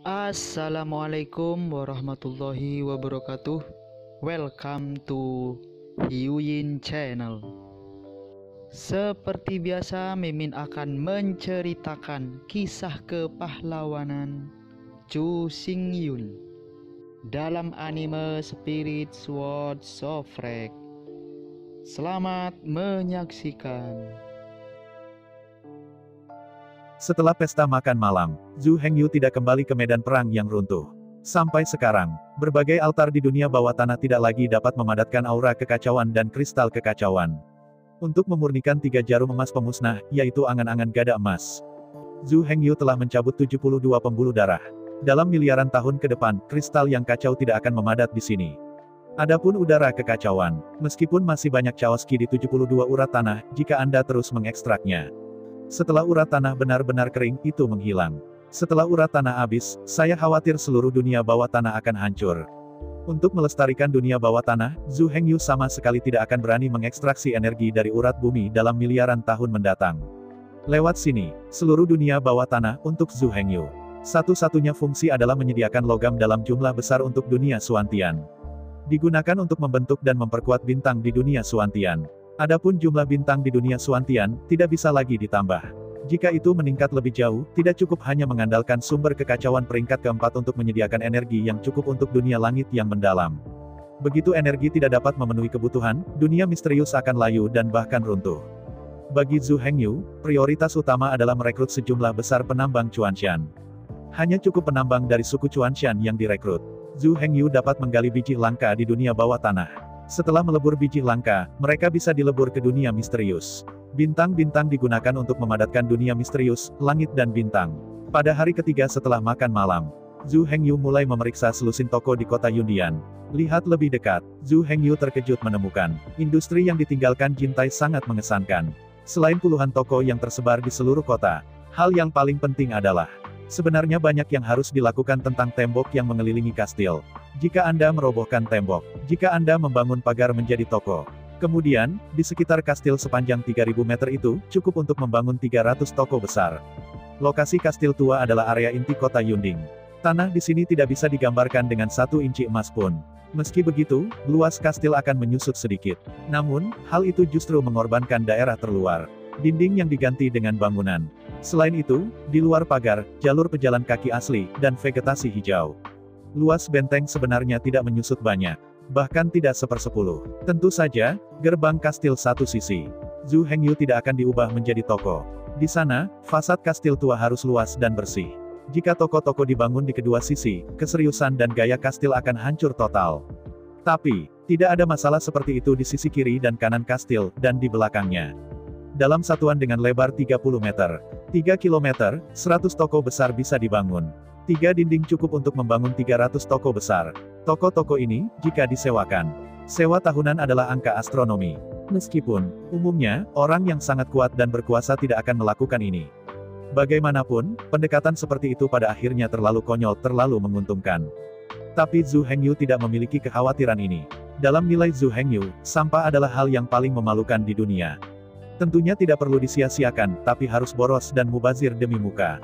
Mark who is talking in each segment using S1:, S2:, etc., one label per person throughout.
S1: Assalamualaikum warahmatullahi wabarakatuh. Welcome to Hyuyin Channel. Seperti biasa, Mimin akan menceritakan kisah kepahlawanan Chu Xingyun dalam anime Spirit Sword Sofrek. Selamat menyaksikan.
S2: Setelah pesta makan malam, Zhu Hengyu tidak kembali ke medan perang yang runtuh. Sampai sekarang, berbagai altar di dunia bawah tanah tidak lagi dapat memadatkan aura kekacauan dan kristal kekacauan. Untuk memurnikan 3 jarum emas pemusnah, yaitu angan-angan gada emas, Zhu Hengyu telah mencabut 72 pembuluh darah. Dalam miliaran tahun ke depan, kristal yang kacau tidak akan memadat di sini. Adapun udara kekacauan, meskipun masih banyak caoski di 72 urat tanah, jika Anda terus mengekstraknya. Setelah urat tanah benar-benar kering, itu menghilang. Setelah urat tanah habis, saya khawatir seluruh dunia bawah tanah akan hancur. Untuk melestarikan dunia bawah tanah, Zhu Hengyu sama sekali tidak akan berani mengekstraksi energi dari urat bumi dalam miliaran tahun mendatang. Lewat sini, seluruh dunia bawah tanah untuk Zhu Hengyu. Satu-satunya fungsi adalah menyediakan logam dalam jumlah besar untuk dunia Suantian. Digunakan untuk membentuk dan memperkuat bintang di dunia Suantian. Adapun jumlah bintang di dunia Suantian, tidak bisa lagi ditambah. Jika itu meningkat lebih jauh, tidak cukup hanya mengandalkan sumber kekacauan peringkat keempat untuk menyediakan energi yang cukup untuk dunia langit yang mendalam. Begitu energi tidak dapat memenuhi kebutuhan, dunia misterius akan layu dan bahkan runtuh. Bagi Zhu Hengyu, prioritas utama adalah merekrut sejumlah besar penambang Chuanshan. Hanya cukup penambang dari suku Chuanshan yang direkrut. Zhu Hengyu dapat menggali biji langka di dunia bawah tanah. Setelah melebur biji langka, mereka bisa dilebur ke dunia misterius. Bintang-bintang digunakan untuk memadatkan dunia misterius, langit dan bintang. Pada hari ketiga setelah makan malam, Zhu Hengyu mulai memeriksa selusin toko di kota Yundian. Lihat lebih dekat, Zhu Hengyu terkejut menemukan industri yang ditinggalkan Jintai sangat mengesankan. Selain puluhan toko yang tersebar di seluruh kota, hal yang paling penting adalah sebenarnya banyak yang harus dilakukan tentang tembok yang mengelilingi kastil. Jika Anda merobohkan tembok, jika Anda membangun pagar menjadi toko, kemudian, di sekitar kastil sepanjang 3000 meter itu, cukup untuk membangun 300 toko besar. Lokasi kastil tua adalah area inti kota Yunding. Tanah di sini tidak bisa digambarkan dengan 1 inci emas pun. Meski begitu, luas kastil akan menyusut sedikit. Namun, hal itu justru mengorbankan daerah terluar. Dinding yang diganti dengan bangunan. Selain itu, di luar pagar, jalur pejalan kaki asli, dan vegetasi hijau. Luas benteng sebenarnya tidak menyusut banyak. Bahkan tidak sepersepuluh. Tentu saja, gerbang kastil satu sisi. Zhu Hengyu tidak akan diubah menjadi toko. Di sana, fasad kastil tua harus luas dan bersih. Jika toko-toko dibangun di kedua sisi, keseriusan dan gaya kastil akan hancur total. Tapi, tidak ada masalah seperti itu di sisi kiri dan kanan kastil, dan di belakangnya. Dalam satuan dengan lebar 30 meter, 3 km, 100 toko besar bisa dibangun. 3 dinding cukup untuk membangun 300 toko besar. Toko-toko ini, jika disewakan, sewa tahunan adalah angka astronomi. Meskipun, umumnya, orang yang sangat kuat dan berkuasa tidak akan melakukan ini. Bagaimanapun, pendekatan seperti itu pada akhirnya terlalu konyol, terlalu menguntungkan. Tapi Zhu Hengyu tidak memiliki kekhawatiran ini. Dalam nilai Zhu Hengyu, sampah adalah hal yang paling memalukan di dunia. Tentunya tidak perlu disia-siakan, tapi harus boros dan mubazir demi muka.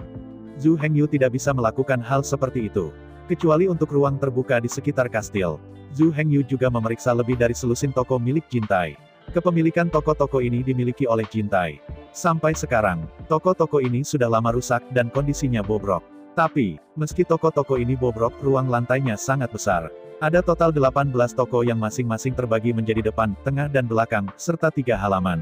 S2: Zhu Hengyu tidak bisa melakukan hal seperti itu. Kecuali untuk ruang terbuka di sekitar kastil. Zhu Hengyu juga memeriksa lebih dari selusin toko milik Jintai. Kepemilikan toko-toko ini dimiliki oleh Jintai. Sampai sekarang, toko-toko ini sudah lama rusak dan kondisinya bobrok. Tapi, meski toko-toko ini bobrok, ruang lantainya sangat besar. Ada total 18 toko yang masing-masing terbagi menjadi depan, tengah dan belakang, serta 3 halaman.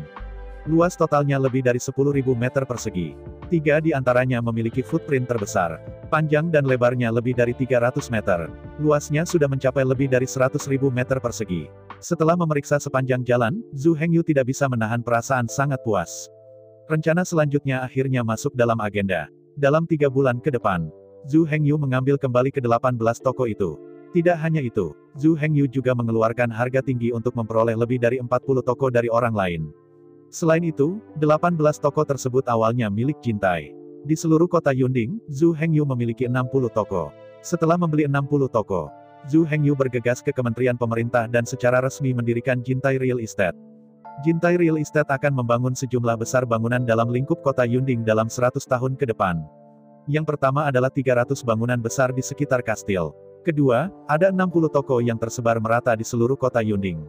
S2: Luas totalnya lebih dari 10.000 meter persegi. 3 di antaranya memiliki footprint terbesar. Panjang dan lebarnya lebih dari 300 meter. Luasnya sudah mencapai lebih dari 100.000 meter persegi. Setelah memeriksa sepanjang jalan, Zhu Hengyu tidak bisa menahan perasaan sangat puas. Rencana selanjutnya akhirnya masuk dalam agenda. Dalam 3 bulan ke depan, Zhu Hengyu mengambil kembali ke 18 toko itu. Tidak hanya itu, Zhu Hengyu juga mengeluarkan harga tinggi untuk memperoleh lebih dari 40 toko dari orang lain. Selain itu, 18 toko tersebut awalnya milik Jintai. Di seluruh kota Yunding, Zhu Hengyu memiliki 60 toko. Setelah membeli 60 toko, Zhu Hengyu bergegas ke Kementerian Pemerintah dan secara resmi mendirikan Jintai Real Estate. Jintai Real Estate akan membangun sejumlah besar bangunan dalam lingkup kota Yunding dalam 100 tahun ke depan. Yang pertama adalah 300 bangunan besar di sekitar kastil. Kedua, ada 60 toko yang tersebar merata di seluruh kota Yunding.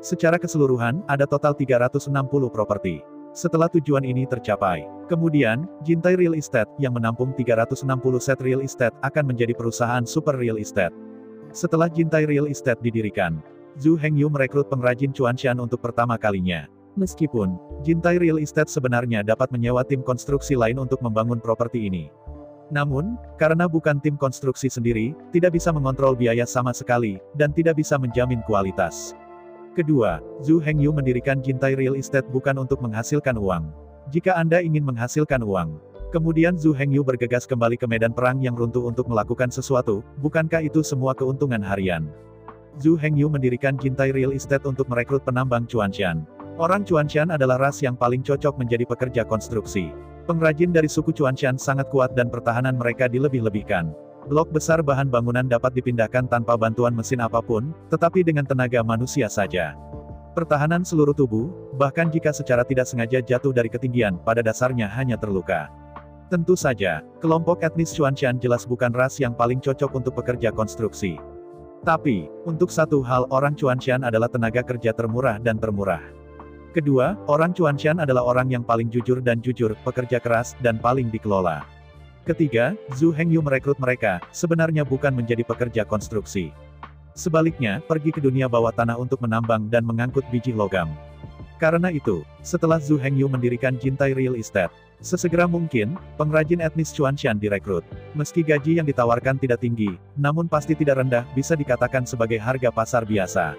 S2: Secara keseluruhan, ada total 360 properti. Setelah tujuan ini tercapai, kemudian, Jintai Real Estate, yang menampung 360 set real estate, akan menjadi perusahaan super real estate. Setelah Jintai Real Estate didirikan, Zhu Hengyu merekrut pengrajin Chuanshan untuk pertama kalinya. Meskipun, Jintai Real Estate sebenarnya dapat menyewa tim konstruksi lain untuk membangun properti ini. Namun, karena bukan tim konstruksi sendiri, tidak bisa mengontrol biaya sama sekali, dan tidak bisa menjamin kualitas. Kedua, Zhu Hengyu mendirikan Jintai Real Estate bukan untuk menghasilkan uang. Jika Anda ingin menghasilkan uang, kemudian Zhu Hengyu bergegas kembali ke medan perang yang runtuh untuk melakukan sesuatu, bukankah itu semua keuntungan harian? Zhu Hengyu mendirikan Jintai Real Estate untuk merekrut penambang Chuanshan. Orang Chuanshan adalah ras yang paling cocok menjadi pekerja konstruksi. Pengrajin dari suku Chuanshan sangat kuat dan pertahanan mereka dilebih-lebihkan. Blok besar bahan bangunan dapat dipindahkan tanpa bantuan mesin apapun, tetapi dengan tenaga manusia saja. Pertahanan seluruh tubuh, bahkan jika secara tidak sengaja jatuh dari ketinggian, pada dasarnya hanya terluka. Tentu saja, kelompok etnis Chuanshan jelas bukan ras yang paling cocok untuk pekerja konstruksi. Tapi, untuk satu hal orang Chuanshan adalah tenaga kerja termurah dan termurah. Kedua, orang Chuanshan adalah orang yang paling jujur dan jujur, pekerja keras, dan paling dikelola. Ketiga, Zhu Hengyu merekrut mereka, sebenarnya bukan menjadi pekerja konstruksi. Sebaliknya, pergi ke dunia bawah tanah untuk menambang dan mengangkut biji logam. Karena itu, setelah Zhu Hengyu mendirikan Jintai Real Estate, sesegera mungkin, pengrajin etnis Chuanshan direkrut. Meski gaji yang ditawarkan tidak tinggi, namun pasti tidak rendah, bisa dikatakan sebagai harga pasar biasa.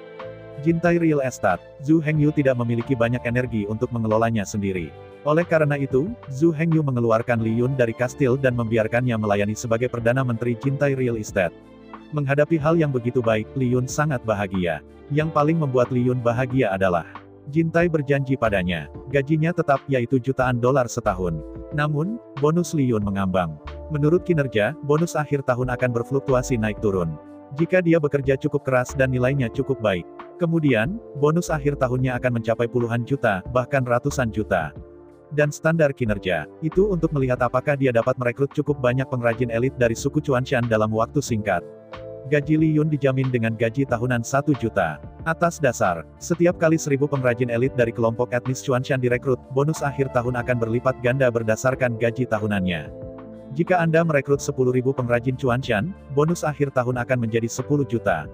S2: Jintai Real Estate, Zhu Hengyu tidak memiliki banyak energi untuk mengelolanya sendiri. Oleh karena itu, Zhu Hengyu mengeluarkan Li Yun dari kastil dan membiarkannya melayani sebagai Perdana Menteri Jintai Real Estate. Menghadapi hal yang begitu baik, Li Yun sangat bahagia. Yang paling membuat Li Yun bahagia adalah, Jintai berjanji padanya, gajinya tetap, yaitu jutaan dolar setahun. Namun, bonus Li Yun mengambang. Menurut kinerja, bonus akhir tahun akan berfluktuasi naik turun. Jika dia bekerja cukup keras dan nilainya cukup baik. Kemudian, bonus akhir tahunnya akan mencapai puluhan juta, bahkan ratusan juta. Dan standar kinerja, itu untuk melihat apakah dia dapat merekrut cukup banyak pengrajin elit dari suku Chuanshan dalam waktu singkat. Gaji Li Yun dijamin dengan gaji tahunan 1 juta. Atas dasar, setiap kali 1000 pengrajin elit dari kelompok etnis Chuanshan direkrut, bonus akhir tahun akan berlipat ganda berdasarkan gaji tahunannya. Jika Anda merekrut 10.000 pengrajin Chuanshan, bonus akhir tahun akan menjadi 10 juta.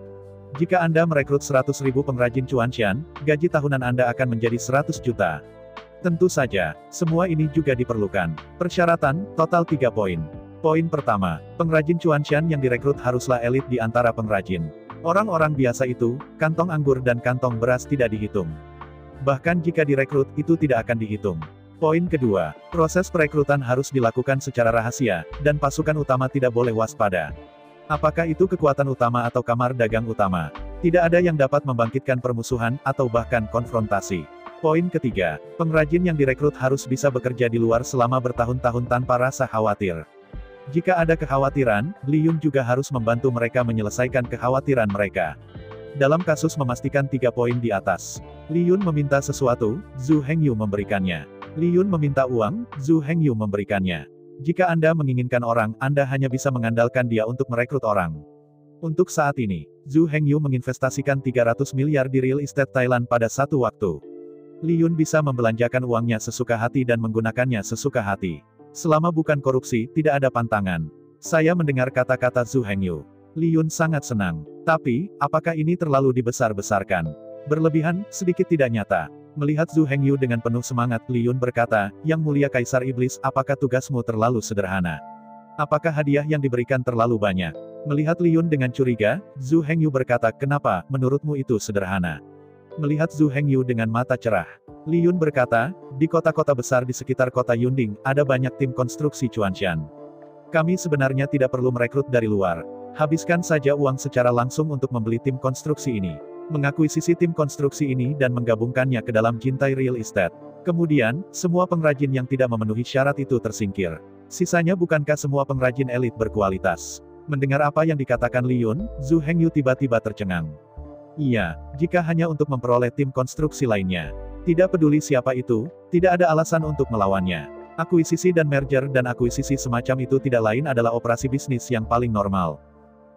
S2: Jika Anda merekrut 100.000 pengrajin Chuanshan, gaji tahunan Anda akan menjadi 100 juta. Tentu saja, semua ini juga diperlukan. Persyaratan, total 3 poin. Poin pertama, pengrajin Chuanshan yang direkrut haruslah elit di antara pengrajin. Orang-orang biasa itu, kantong anggur dan kantong beras tidak dihitung. Bahkan jika direkrut, itu tidak akan dihitung. Poin kedua, proses perekrutan harus dilakukan secara rahasia, dan pasukan utama tidak boleh waspada. Apakah itu kekuatan utama atau kamar dagang utama? Tidak ada yang dapat membangkitkan permusuhan, atau bahkan konfrontasi. Poin ketiga, pengrajin yang direkrut harus bisa bekerja di luar selama bertahun-tahun tanpa rasa khawatir. Jika ada kekhawatiran, Li Yun juga harus membantu mereka menyelesaikan kekhawatiran mereka. Dalam kasus memastikan 3 poin di atas, Li Yun meminta sesuatu, Zhu Hengyu memberikannya. Li Yun meminta uang, Zhu Hengyu memberikannya. Jika Anda menginginkan orang, Anda hanya bisa mengandalkan dia untuk merekrut orang. Untuk saat ini, Zhu Hengyu menginvestasikan 300 miliar di real estate Thailand pada satu waktu. Li Yun bisa membelanjakan uangnya sesuka hati dan menggunakannya sesuka hati. Selama bukan korupsi, tidak ada pantangan. Saya mendengar kata-kata Zhu Hengyu. Li Yun sangat senang. Tapi, apakah ini terlalu dibesar-besarkan? Berlebihan, sedikit tidak nyata. Melihat Zhu Hengyu dengan penuh semangat, Li Yun berkata, "Yang mulia Kaisar Iblis, apakah tugasmu terlalu sederhana? Apakah hadiah yang diberikan terlalu banyak?" Melihat Li Yun dengan curiga, Zhu Hengyu berkata, "Kenapa, menurutmu itu sederhana?" Melihat Zhu Hengyu dengan mata cerah, Li Yun berkata, "Di kota-kota besar di sekitar kota Yunding, ada banyak tim konstruksi Chuanshan. Kami sebenarnya tidak perlu merekrut dari luar. Habiskan saja uang secara langsung untuk membeli tim konstruksi ini. Mengakuisisi tim konstruksi ini dan menggabungkannya ke dalam Jintai Real Estate. Kemudian, semua pengrajin yang tidak memenuhi syarat itu tersingkir. Sisanya bukankah semua pengrajin elit berkualitas?" Mendengar apa yang dikatakan Li Yun, Zhu Hengyu tiba-tiba tercengang. Iya, jika hanya untuk memperoleh tim konstruksi lainnya. Tidak peduli siapa itu, tidak ada alasan untuk melawannya. Akuisisi dan merger dan akuisisi semacam itu tidak lain adalah operasi bisnis yang paling normal.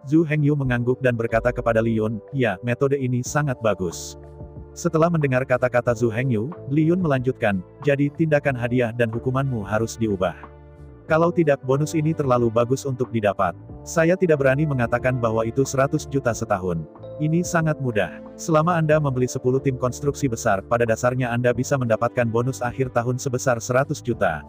S2: Zhu Hengyu mengangguk dan berkata kepada Li Yun, "Ya, metode ini sangat bagus." Setelah mendengar kata-kata Zhu Hengyu, Li Yun melanjutkan, "Jadi tindakan hadiah dan hukumanmu harus diubah. Kalau tidak, bonus ini terlalu bagus untuk didapat. Saya tidak berani mengatakan bahwa itu 100 juta setahun. Ini sangat mudah. Selama Anda membeli 10 tim konstruksi besar, pada dasarnya Anda bisa mendapatkan bonus akhir tahun sebesar 100 juta.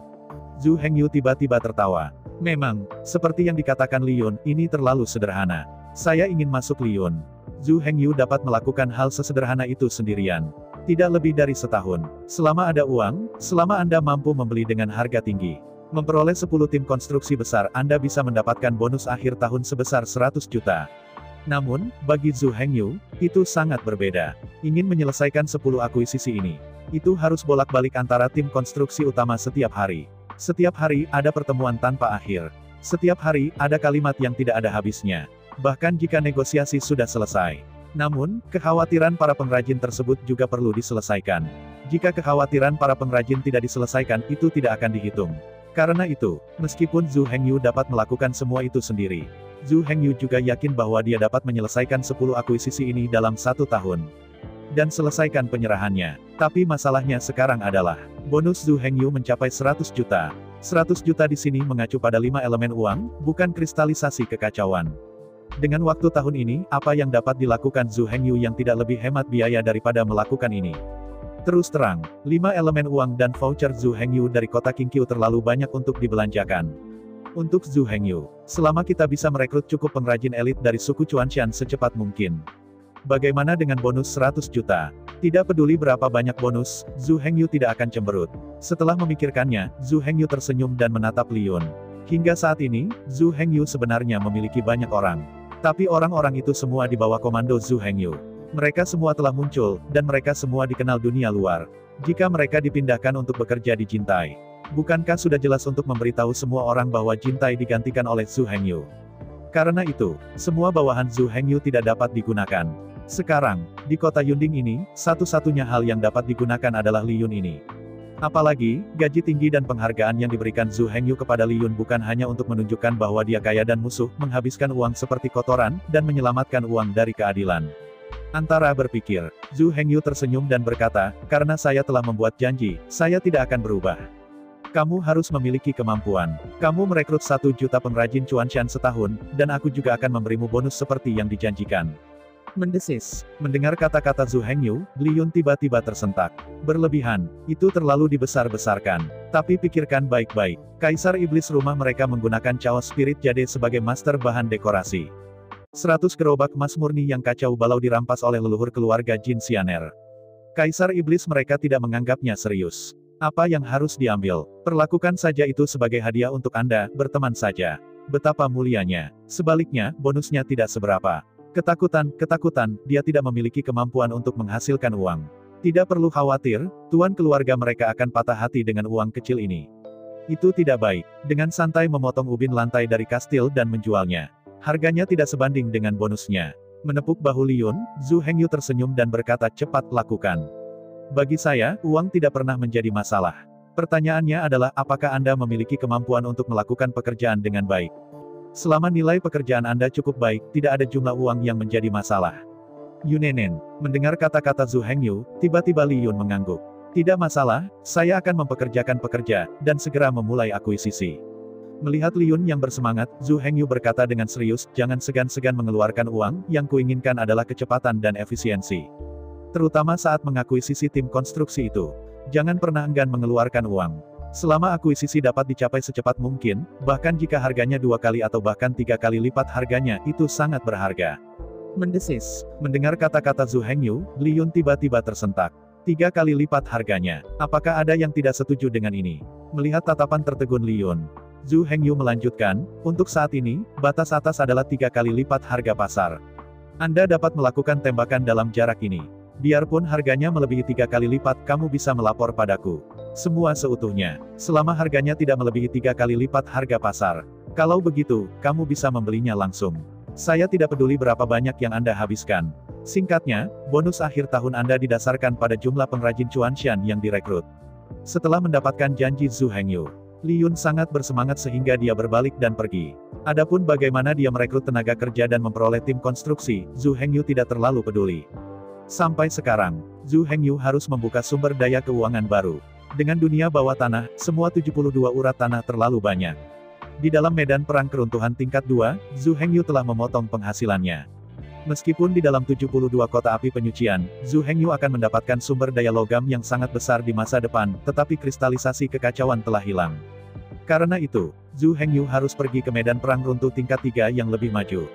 S2: Zhu Hengyu tiba-tiba tertawa. "Memang, seperti yang dikatakan Li Yun, ini terlalu sederhana. Saya ingin masuk Li Yun." Zhu Hengyu dapat melakukan hal sesederhana itu sendirian. Tidak lebih dari setahun. Selama ada uang, selama Anda mampu membeli dengan harga tinggi. Memperoleh 10 tim konstruksi besar, Anda bisa mendapatkan bonus akhir tahun sebesar 100 juta. Namun, bagi Zhu Hengyu, itu sangat berbeda. Ingin menyelesaikan 10 akuisisi ini, itu harus bolak-balik antara tim konstruksi utama setiap hari. Setiap hari, ada pertemuan tanpa akhir. Setiap hari, ada kalimat yang tidak ada habisnya. Bahkan jika negosiasi sudah selesai. Namun, kekhawatiran para pengrajin tersebut juga perlu diselesaikan. Jika kekhawatiran para pengrajin tidak diselesaikan, itu tidak akan dihitung. Karena itu, meskipun Zhu Hengyu dapat melakukan semua itu sendiri, Zhu Hengyu juga yakin bahwa dia dapat menyelesaikan 10 akuisisi ini dalam 1 tahun. Dan selesaikan penyerahannya. Tapi masalahnya sekarang adalah, bonus Zhu Hengyu mencapai 100 juta. 100 juta di sini mengacu pada 5 elemen uang, bukan kristalisasi kekacauan. Dengan waktu tahun ini, apa yang dapat dilakukan Zhu Hengyu yang tidak lebih hemat biaya daripada melakukan ini? Terus terang, 5 elemen uang dan voucher Zhu Hengyu dari kota Qingqiu terlalu banyak untuk dibelanjakan. Untuk Zhu Hengyu, selama kita bisa merekrut cukup pengrajin elit dari suku Chuanshan secepat mungkin. Bagaimana dengan bonus 100 juta? Tidak peduli berapa banyak bonus, Zhu Hengyu tidak akan cemberut. Setelah memikirkannya, Zhu Hengyu tersenyum dan menatap Li Yun. Hingga saat ini, Zhu Hengyu sebenarnya memiliki banyak orang. Tapi orang-orang itu semua di bawah komando Zhu Hengyu. Mereka semua telah muncul, dan mereka semua dikenal dunia luar. Jika mereka dipindahkan untuk bekerja di Jintai, bukankah sudah jelas untuk memberitahu semua orang bahwa Jintai digantikan oleh Zhu Hengyu? Karena itu, semua bawahan Zhu Hengyu tidak dapat digunakan. Sekarang, di kota Yunding ini, satu-satunya hal yang dapat digunakan adalah Li Yun ini. Apalagi, gaji tinggi dan penghargaan yang diberikan Zhu Hengyu kepada Li Yun bukan hanya untuk menunjukkan bahwa dia kaya dan musuh, menghabiskan uang seperti kotoran, dan menyelamatkan uang dari keadilan. Antara berpikir, Zhu Hengyu tersenyum dan berkata, "Karena saya telah membuat janji, saya tidak akan berubah. Kamu harus memiliki kemampuan. Kamu merekrut 1 juta pengrajin Chuanshan setahun, dan aku juga akan memberimu bonus seperti yang dijanjikan." Mendesis. Mendengar kata-kata Zhu Hengyu, Li Yun tiba-tiba tersentak. Berlebihan, itu terlalu dibesar-besarkan. Tapi pikirkan baik-baik. Kaisar Iblis rumah mereka menggunakan Chaos Spirit Jade sebagai master bahan dekorasi. 100 gerobak emas murni yang kacau balau dirampas oleh leluhur keluarga Jin Xianer. Kaisar Iblis mereka tidak menganggapnya serius. Apa yang harus diambil? Perlakukan saja itu sebagai hadiah untuk Anda, berteman saja. Betapa mulianya. Sebaliknya, bonusnya tidak seberapa. Ketakutan, dia tidak memiliki kemampuan untuk menghasilkan uang. Tidak perlu khawatir, tuan keluarga mereka akan patah hati dengan uang kecil ini. Itu tidak baik. Dengan santai memotong ubin lantai dari kastil dan menjualnya. Harganya tidak sebanding dengan bonusnya. Menepuk bahu Li Yun, Zhu Hengyu tersenyum dan berkata, "Cepat lakukan. Bagi saya, uang tidak pernah menjadi masalah. Pertanyaannya adalah apakah Anda memiliki kemampuan untuk melakukan pekerjaan dengan baik. Selama nilai pekerjaan Anda cukup baik, tidak ada jumlah uang yang menjadi masalah." Yunenen. Mendengar kata-kata Zhu Hengyu, tiba-tiba Li Yun mengangguk. "Tidak masalah, saya akan mempekerjakan pekerja, dan segera memulai akuisisi." Melihat Li Yun yang bersemangat, Zhu Hengyu berkata dengan serius, "Jangan segan-segan mengeluarkan uang, yang kuinginkan adalah kecepatan dan efisiensi. Terutama saat mengakuisisi tim konstruksi itu. Jangan pernah enggan mengeluarkan uang. Selama akuisisi dapat dicapai secepat mungkin, bahkan jika harganya 2 kali atau bahkan 3 kali lipat harganya, itu sangat berharga." Mendesis. Mendengar kata-kata Zhu Hengyu, Li Yun tiba-tiba tersentak. 3 kali lipat harganya. Apakah ada yang tidak setuju dengan ini? Melihat tatapan tertegun Li Yun, Zhu Hengyu melanjutkan, "Untuk saat ini, batas atas adalah 3 kali lipat harga pasar. Anda dapat melakukan tembakan dalam jarak ini. Biarpun harganya melebihi 3 kali lipat, kamu bisa melapor padaku. Semua seutuhnya. Selama harganya tidak melebihi 3 kali lipat harga pasar. Kalau begitu, kamu bisa membelinya langsung. Saya tidak peduli berapa banyak yang Anda habiskan. Singkatnya, bonus akhir tahun Anda didasarkan pada jumlah pengrajin Chuanshan yang direkrut." Setelah mendapatkan janji Zhu Hengyu, Li Yun sangat bersemangat sehingga dia berbalik dan pergi. Adapun bagaimana dia merekrut tenaga kerja dan memperoleh tim konstruksi, Zhu Hengyu tidak terlalu peduli. Sampai sekarang, Zhu Hengyu harus membuka sumber daya keuangan baru. Dengan dunia bawah tanah, semua 72 urat tanah terlalu banyak. Di dalam medan perang keruntuhan tingkat 2, Zhu Hengyu telah memotong penghasilannya. Meskipun di dalam 72 kota api penyucian, Zhu Hengyu akan mendapatkan sumber daya logam yang sangat besar di masa depan, tetapi kristalisasi kekacauan telah hilang. Karena itu, Zhu Hengyu harus pergi ke medan perang runtuh tingkat 3 yang lebih maju.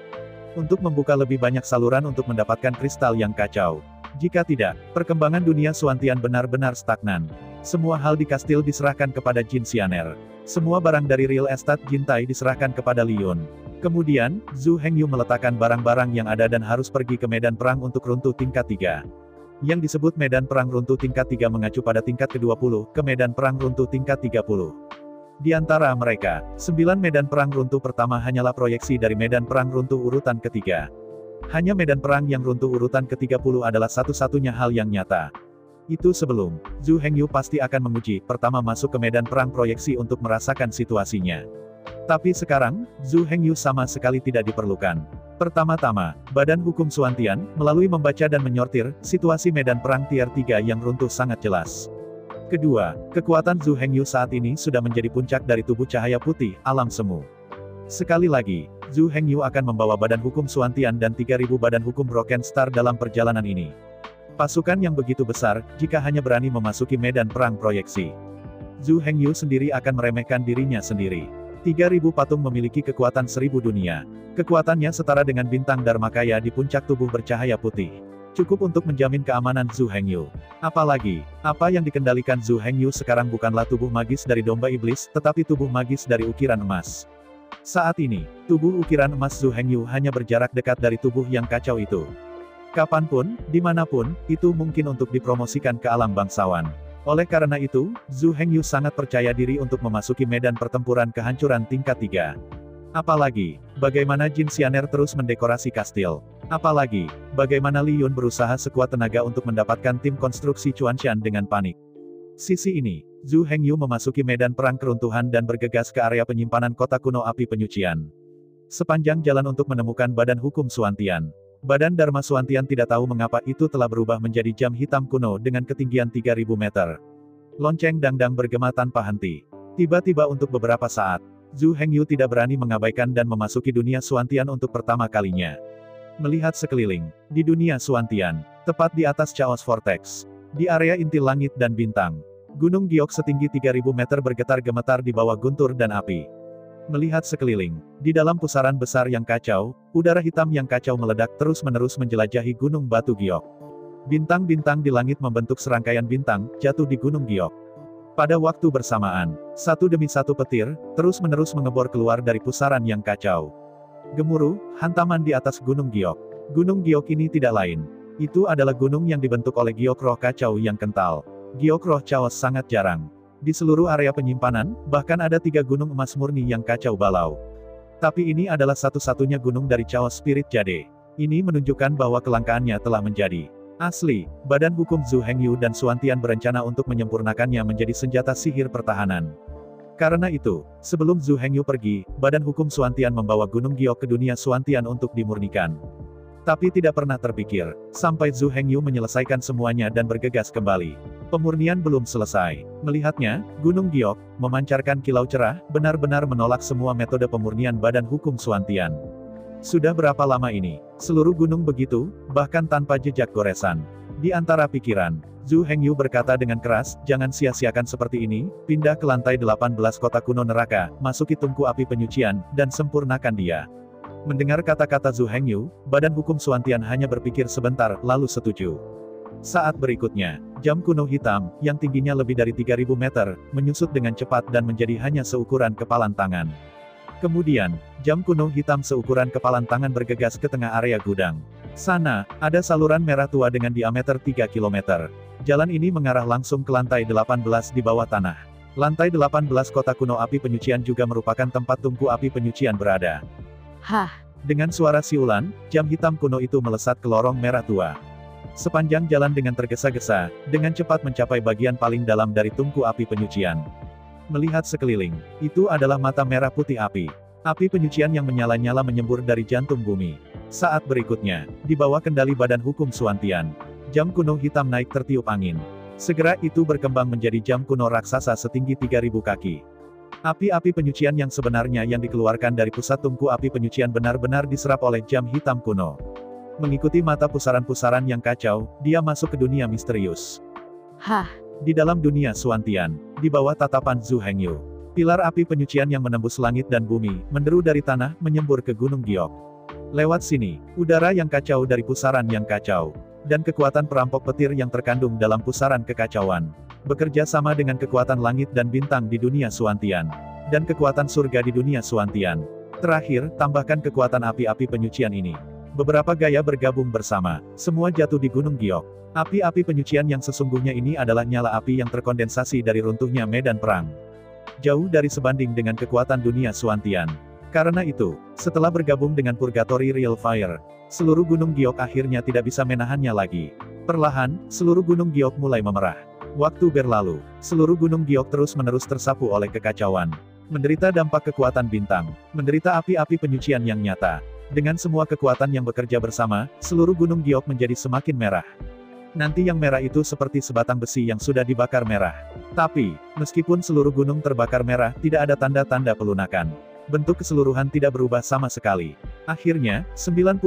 S2: Untuk membuka lebih banyak saluran untuk mendapatkan kristal yang kacau. Jika tidak, perkembangan dunia Suantian benar-benar stagnan. Semua hal di kastil diserahkan kepada Jin Xianer. Semua barang dari real estate Jintai diserahkan kepada Li Yun. Kemudian, Zhu Hengyu meletakkan barang-barang yang ada dan harus pergi ke medan perang untuk runtuh tingkat 3. Yang disebut medan perang runtuh tingkat 3 mengacu pada tingkat ke-20, ke medan perang runtuh tingkat 30. Di antara mereka, 9 medan perang runtuh pertama hanyalah proyeksi dari medan perang runtuh urutan ketiga. Hanya medan perang yang runtuh urutan ke-30 adalah satu-satunya hal yang nyata. Itu sebelum, Zhu Hengyu pasti akan menguji, pertama masuk ke medan perang proyeksi untuk merasakan situasinya. Tapi sekarang, Zhu Hengyu sama sekali tidak diperlukan. Pertama-tama, Badan Hukum Suantian, melalui membaca dan menyortir, situasi medan perang tier 3 yang runtuh sangat jelas. Kedua, kekuatan Zhu Hengyu saat ini sudah menjadi puncak dari tubuh cahaya putih, alam semu. Sekali lagi, Zhu Hengyu akan membawa Badan Hukum Suantian dan 3.000 Badan Hukum Broken Star dalam perjalanan ini. Pasukan yang begitu besar, jika hanya berani memasuki medan perang proyeksi. Zhu Hengyu sendiri akan meremehkan dirinya sendiri. 3.000 patung memiliki kekuatan 1.000 dunia. Kekuatannya setara dengan bintang Dharmakaya di puncak tubuh bercahaya putih. Cukup untuk menjamin keamanan Zhu Hengyu. Apalagi, apa yang dikendalikan Zhu Hengyu sekarang bukanlah tubuh magis dari domba iblis, tetapi tubuh magis dari ukiran emas. Saat ini, tubuh ukiran emas Zhu Hengyu hanya berjarak dekat dari tubuh yang kacau itu. Kapanpun, dimanapun, itu mungkin untuk dipromosikan ke alam bangsawan. Oleh karena itu, Zhu Hengyu sangat percaya diri untuk memasuki medan pertempuran kehancuran tingkat 3. Apalagi, bagaimana Jin Xianer terus mendekorasi kastil. Apalagi, bagaimana Li Yun berusaha sekuat tenaga untuk mendapatkan tim konstruksi Chuanshan dengan panik. Sisi ini, Zhu Hengyu memasuki medan perang keruntuhan dan bergegas ke area penyimpanan kota kuno api penyucian. Sepanjang jalan untuk menemukan Badan Hukum Suantian. Badan Dharma Suantian tidak tahu mengapa itu telah berubah menjadi jam hitam kuno dengan ketinggian 3.000 meter. Lonceng dangdang bergema tanpa henti. Tiba-tiba untuk beberapa saat, Zhu Hengyu tidak berani mengabaikan dan memasuki dunia Suantian untuk pertama kalinya. Melihat sekeliling, di dunia Suantian, tepat di atas Chaos Vortex, di area inti langit dan bintang, Gunung Giok setinggi 3.000 meter bergetar-gemetar di bawah guntur dan api. Melihat sekeliling, di dalam pusaran besar yang kacau, udara hitam yang kacau meledak terus-menerus menjelajahi Gunung Batu Giok. Bintang-bintang di langit membentuk serangkaian bintang, jatuh di Gunung Giok. Pada waktu bersamaan, satu demi satu petir, terus-menerus mengebor keluar dari pusaran yang kacau. Gemuruh, hantaman di atas Gunung Giok. Gunung Giok ini tidak lain. Itu adalah gunung yang dibentuk oleh giok roh kacau yang kental. Giok roh chaos sangat jarang. Di seluruh area penyimpanan, bahkan ada 3 gunung emas murni yang kacau balau. Tapi ini adalah satu-satunya gunung dari Chaos Spirit Jade. Ini menunjukkan bahwa kelangkaannya telah menjadi asli. Badan Hukum Zhu Hengyu dan Suantian berencana untuk menyempurnakannya menjadi senjata sihir pertahanan. Karena itu, sebelum Zhu Hengyu pergi, Badan Hukum Suantian membawa Gunung Giok ke dunia Suantian untuk dimurnikan. Tapi tidak pernah terpikir, sampai Zhu Hengyu menyelesaikan semuanya dan bergegas kembali. Pemurnian belum selesai. Melihatnya, Gunung Giok, memancarkan kilau cerah, benar-benar menolak semua metode pemurnian Badan Hukum Suantian. Sudah berapa lama ini? Seluruh gunung begitu, bahkan tanpa jejak goresan. Di antara pikiran, Zhu Hengyu berkata dengan keras, jangan sia-siakan seperti ini, pindah ke lantai 18 kota kuno neraka, masuki tungku api penyucian, dan sempurnakan dia. Mendengar kata-kata Zhu Hengyu, Badan Hukum Suantian hanya berpikir sebentar, lalu setuju. Saat berikutnya, jam kuno hitam, yang tingginya lebih dari 3.000 meter, menyusut dengan cepat dan menjadi hanya seukuran kepalan tangan. Kemudian, jam kuno hitam seukuran kepalan tangan bergegas ke tengah area gudang. Sana, ada saluran merah tua dengan diameter 3 km. Jalan ini mengarah langsung ke lantai 18 di bawah tanah. Lantai 18 kota kuno api penyucian juga merupakan tempat tungku api penyucian berada.
S3: Hah!
S2: Dengan suara siulan, jam hitam kuno itu melesat ke lorong merah tua. Sepanjang jalan dengan tergesa-gesa, dengan cepat mencapai bagian paling dalam dari tungku api penyucian. Melihat sekeliling, itu adalah mata merah putih api. Api penyucian yang menyala-nyala menyembur dari jantung bumi. Saat berikutnya, di bawah kendali Badan Hukum Suantian, jam kuno hitam naik tertiup angin. Segera itu berkembang menjadi jam kuno raksasa setinggi 3000 kaki. Api-api penyucian yang sebenarnya yang dikeluarkan dari pusat tungku api penyucian benar-benar diserap oleh jam hitam kuno. Mengikuti mata pusaran-pusaran yang kacau, dia masuk ke dunia misterius.
S3: Hah,
S2: Di dalam dunia Suantian, di bawah tatapan Zhu Hengyu, pilar api penyucian yang menembus langit dan bumi, menderu dari tanah, menyembur ke Gunung Giok. Lewat sini, udara yang kacau dari pusaran yang kacau, dan kekuatan perampok petir yang terkandung dalam pusaran kekacauan, bekerja sama dengan kekuatan langit dan bintang di dunia Suantian, dan kekuatan surga di dunia Suantian. Terakhir, tambahkan kekuatan api-api penyucian ini. Beberapa gaya bergabung bersama, semua jatuh di Gunung Giok. Api-api penyucian yang sesungguhnya ini adalah nyala api yang terkondensasi dari runtuhnya medan perang. Jauh dari sebanding dengan kekuatan dunia Suantian. Karena itu, setelah bergabung dengan Purgatory Real Fire, seluruh Gunung Giok akhirnya tidak bisa menahannya lagi. Perlahan, seluruh Gunung Giok mulai memerah. Waktu berlalu, seluruh Gunung Giok terus-menerus tersapu oleh kekacauan. Menderita dampak kekuatan bintang, menderita api-api penyucian yang nyata. Dengan semua kekuatan yang bekerja bersama, seluruh Gunung Giok menjadi semakin merah. Nanti yang merah itu seperti sebatang besi yang sudah dibakar merah. Tapi, meskipun seluruh gunung terbakar merah, tidak ada tanda-tanda pelunakan. Bentuk keseluruhan tidak berubah sama sekali. Akhirnya, 99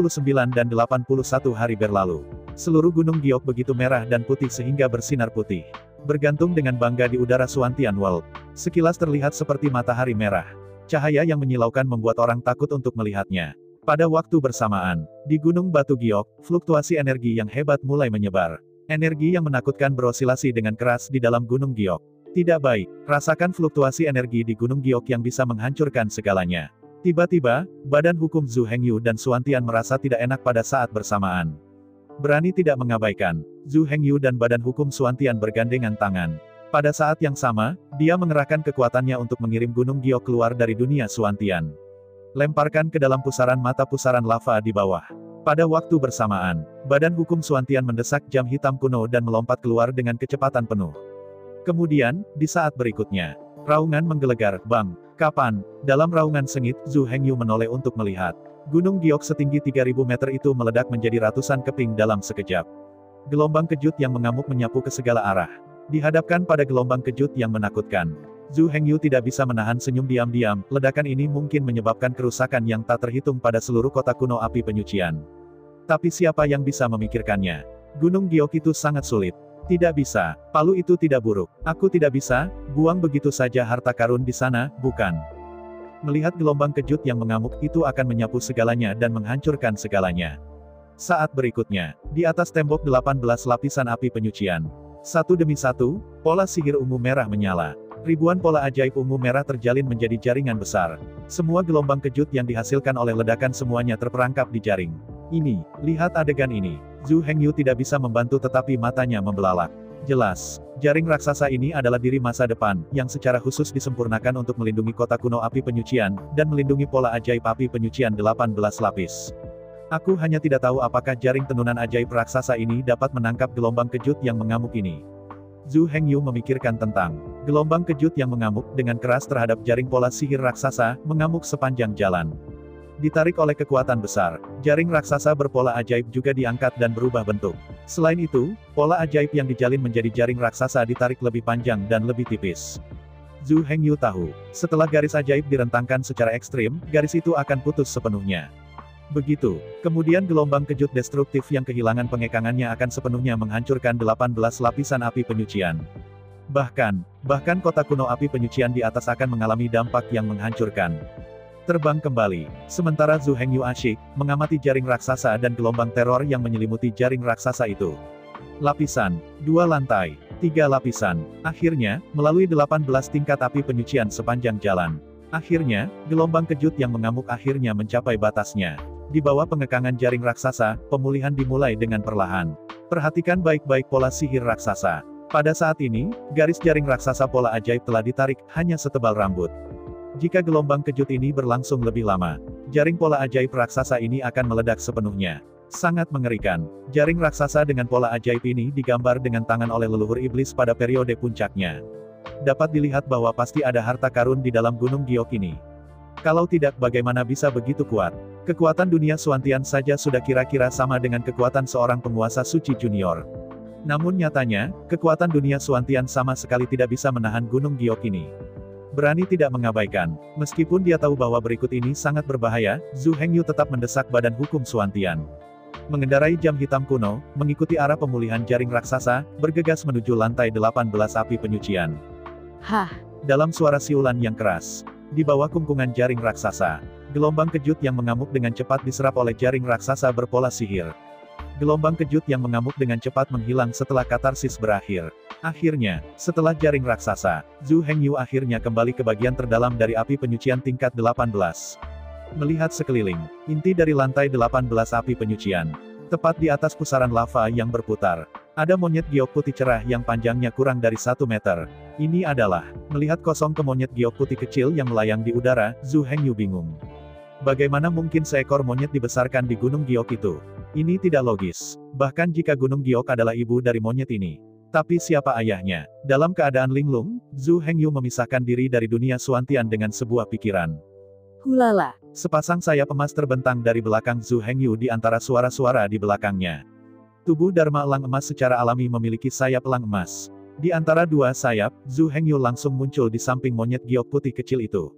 S2: dan 81 hari berlalu. Seluruh Gunung Giok begitu merah dan putih sehingga bersinar putih. Bergantung dengan bangga di udara Suantian World. Sekilas terlihat seperti matahari merah. Cahaya yang menyilaukan membuat orang takut untuk melihatnya. Pada waktu bersamaan, di Gunung Batu Giok, fluktuasi energi yang hebat mulai menyebar. Energi yang menakutkan berosilasi dengan keras di dalam Gunung Giok. Tidak baik, rasakan fluktuasi energi di Gunung Giok yang bisa menghancurkan segalanya. Tiba-tiba, Badan Hukum Zhu Hengyu dan Suantian merasa tidak enak pada saat bersamaan. Berani tidak mengabaikan, Zhu Hengyu dan Badan Hukum Suantian bergandengan tangan. Pada saat yang sama, dia mengerahkan kekuatannya untuk mengirim Gunung Giok keluar dari dunia Suantian. Lemparkan ke dalam pusaran mata pusaran lava di bawah. Pada waktu bersamaan, Badan Hukum Suantian mendesak jam hitam kuno dan melompat keluar dengan kecepatan penuh. Kemudian, di saat berikutnya, raungan menggelegar, bang, kapan? Dalam raungan sengit, Zhu Hengyu menoleh untuk melihat. Gunung Giok setinggi 3000 meter itu meledak menjadi ratusan keping dalam sekejap. Gelombang kejut yang mengamuk menyapu ke segala arah. Dihadapkan pada gelombang kejut yang menakutkan, Zhu Hengyu tidak bisa menahan senyum diam-diam. Ledakan ini mungkin menyebabkan kerusakan yang tak terhitung pada seluruh kota kuno api penyucian. Tapi siapa yang bisa memikirkannya? Gunung Giok itu sangat sulit. Tidak bisa, palu itu tidak buruk. Aku tidak bisa, buang begitu saja harta karun di sana, bukan? Melihat gelombang kejut yang mengamuk itu akan menyapu segalanya dan menghancurkan segalanya. Saat berikutnya, di atas tembok 18 lapisan api penyucian. Satu demi satu, pola sihir ungu merah menyala. Ribuan pola ajaib ungu merah terjalin menjadi jaringan besar. Semua gelombang kejut yang dihasilkan oleh ledakan semuanya terperangkap di jaring. Ini, lihat adegan ini. Zhu Hengyu tidak bisa membantu tetapi matanya membelalak. Jelas, jaring raksasa ini adalah diri masa depan, yang secara khusus disempurnakan untuk melindungi kota kuno api penyucian, dan melindungi pola ajaib api penyucian 18 lapis. Aku hanya tidak tahu apakah jaring tenunan ajaib raksasa ini dapat menangkap gelombang kejut yang mengamuk ini. Zhu Hengyu memikirkan tentang gelombang kejut yang mengamuk dengan keras terhadap jaring pola sihir raksasa, mengamuk sepanjang jalan. Ditarik oleh kekuatan besar, jaring raksasa berpola ajaib juga diangkat dan berubah bentuk. Selain itu, pola ajaib yang dijalin menjadi jaring raksasa ditarik lebih panjang dan lebih tipis. Zhu Hengyu tahu, setelah garis ajaib direntangkan secara ekstrim, garis itu akan putus sepenuhnya. Begitu, kemudian gelombang kejut destruktif yang kehilangan pengekangannya akan sepenuhnya menghancurkan 18 lapisan api penyucian. Bahkan kota kuno api penyucian di atas akan mengalami dampak yang menghancurkan. Terbang kembali, sementara Zhu Hengyu asyik mengamati jaring raksasa dan gelombang teror yang menyelimuti jaring raksasa itu. Lapisan, 2 lantai, 3 lapisan, akhirnya, melalui 18 tingkat api penyucian sepanjang jalan. Akhirnya, gelombang kejut yang mengamuk akhirnya mencapai batasnya. Di bawah pengekangan jaring raksasa, pemulihan dimulai dengan perlahan. Perhatikan baik-baik pola sihir raksasa. Pada saat ini, garis jaring raksasa pola ajaib telah ditarik, hanya setebal rambut. Jika gelombang kejut ini berlangsung lebih lama, jaring pola ajaib raksasa ini akan meledak sepenuhnya. Sangat mengerikan. Jaring raksasa dengan pola ajaib ini digambar dengan tangan oleh leluhur iblis pada periode puncaknya. Dapat dilihat bahwa pasti ada harta karun di dalam Gunung Giok ini. Kalau tidak, bagaimana bisa begitu kuat? Kekuatan dunia Suantian saja sudah kira-kira sama dengan kekuatan seorang penguasa suci junior. Namun nyatanya, kekuatan dunia Suantian sama sekali tidak bisa menahan Gunung Giok ini. Berani tidak mengabaikan. Meskipun dia tahu bahwa berikut ini sangat berbahaya, Zhu Hengyu tetap mendesak Badan Hukum Suantian. Mengendarai jam hitam kuno, mengikuti arah pemulihan jaring raksasa, bergegas menuju lantai 18 api penyucian.
S3: Hah,
S2: Dalam suara siulan yang keras, di bawah kungkungan jaring raksasa, gelombang kejut yang mengamuk dengan cepat diserap oleh jaring raksasa berpola sihir. Gelombang kejut yang mengamuk dengan cepat menghilang setelah katarsis berakhir. Akhirnya, setelah jaring raksasa, Zhu Hengyu akhirnya kembali ke bagian terdalam dari api penyucian tingkat 18. Melihat sekeliling, inti dari lantai 18 api penyucian, tepat di atas pusaran lava yang berputar, ada monyet giok putih cerah yang panjangnya kurang dari 1 meter. Ini adalah, melihat kosong ke monyet giok putih kecil yang melayang di udara, Zhu Hengyu bingung. Bagaimana mungkin seekor monyet dibesarkan di Gunung Giok itu? Ini tidak logis. Bahkan jika Gunung Giok adalah ibu dari monyet ini. Tapi siapa ayahnya? Dalam keadaan linglung, Zhu Hengyu memisahkan diri dari dunia Suantian dengan sebuah pikiran.
S3: hulala.
S2: Sepasang sayap emas terbentang dari belakang Zhu Hengyu di antara suara-suara di belakangnya. Tubuh Dharma Elang Emas secara alami memiliki sayap elang emas. Di antara dua sayap, Zhu Hengyu langsung muncul di samping monyet giok putih kecil itu.